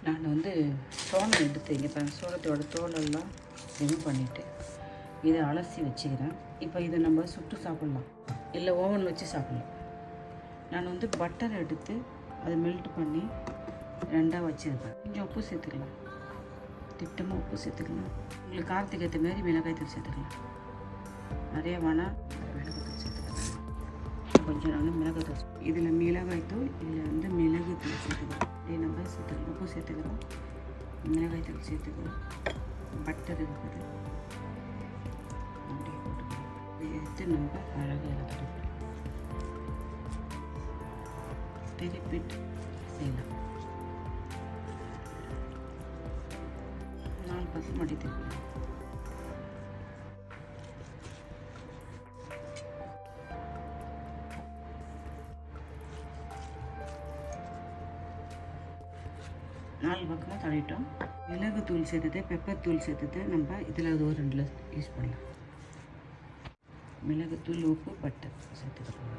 நான் வந்து சோளம் எடுத்து இங்கே சோளத்தோட தோலெல்லாம் ரிமூவ் பண்ணிவிட்டு இதை அலசி வச்சுக்கிறேன். இப்போ இதை நம்ம சுட்டு சாப்பிட்லாம், இல்லை ஓவனில் வச்சு சாப்பிட்லாம். நான் வந்து பட்டர் எடுத்து அதை மெல்ட் பண்ணி ரெண்டாக வச்சுருக்கேன். கொஞ்சம் உப்பு சேர்த்துக்கலாம், திட்டமாக உப்பு சேர்த்துக்கலாம். உங்களுக்கு காரத்துக்கு ஏற்ற மாரி மிளகாய்த்தூள் சேர்த்துக்கலாம். நிறைய வேணால் மிளகாய்த்தூள் சேர்த்துக்கலாம். கொஞ்சம் நாங்கள் மிளகாய்த்தூள், இதில் மிளகாய்த்தூள், இதில் வந்து மிளகுத்தூள் சேர்த்துக்கிறோம். அப்படியே நம்ம சேர்த்துக்கலாம். உப்பு சேர்த்துக்கிறோம், மிளகாய்த்தூள் சேர்த்துக்கிறோம், பட்டர் இருக்குது, அப்படியே போட்டுக்கிறோம். இதை எடுத்து நம்ம அழகாக திருப்பிட்டு செய்யலாம். 4 பக்கம் மடி திருப்பி நாலு பக்கமாக தள்ளிட்டோம். மிளகு தூள் சேர்த்துட்டு பெப்பர் தூள் சேர்த்துட்டு நம்ம இதில் அது ஒரு 2 யூஸ் பண்ணலாம். மிளகுத்தூள், உப்பு, பட்டர் சேர்த்துக்கிறோம்.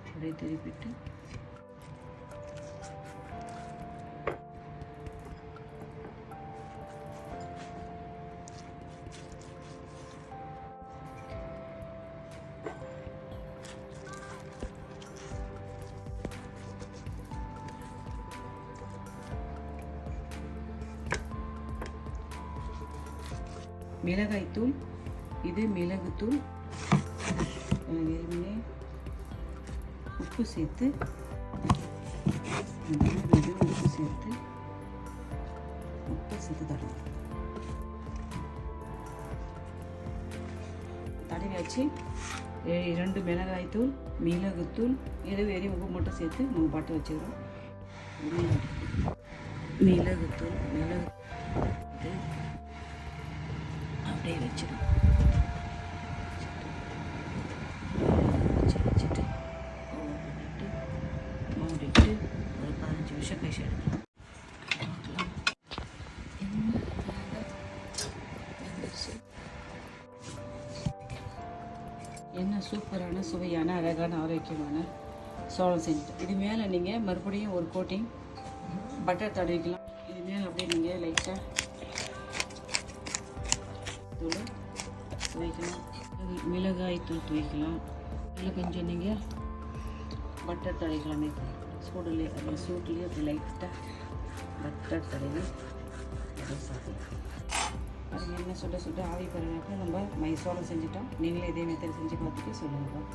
அப்படியே திருப்பிட்டு மிளகாய்த்தூள், இது மிளகுத்தூள், வெறுமனே உப்பு சேர்த்து உப்பு சேர்த்து தரணும். தடவியாச்சு. 2 மிளகாய்த்தூள், மிளகுத்தூள், இது வெறும் உப்பு மட்டும் சேர்த்து நம்ம பட்டை வச்சுக்கிறோம். மிளகுத்தூள், மிளகு இது அப்படியே வச்சிடும். வச்சுட்டு மூடிட்டு ஒரு 15 நிமிஷம் கழிச்சு எடுக்கலாம். என்ன சூப்பரான, சுவையான, அழகான, ஆரோக்கியமான சோளம் செஞ்சுட்டு இது மேலே நீங்கள் மறுபடியும் ஒரு கோட்டிங் பட்டர் தடவிக்கலாம். இது மேலே அப்படியே நீங்கள் லைட்டாக தூள் துவைக்கலாம், மிளகாய் தூள் துவைக்கலாம். இதில் கொஞ்சம் நீங்கள் பட்டர் தடவிக்கலாமே, சூடுலேயே அந்த சூட்லேயே அப்படி லைட்டாக பட்டர் தடவி அதை சாப்பிடலாம். அது என்ன சுட சுட ஆவி பறவைக்கு நம்ம சோளம் செஞ்சுட்டோம். நீங்களே இதே மெத்தட் செஞ்சு பார்த்துட்டு சொல்லுங்கள்.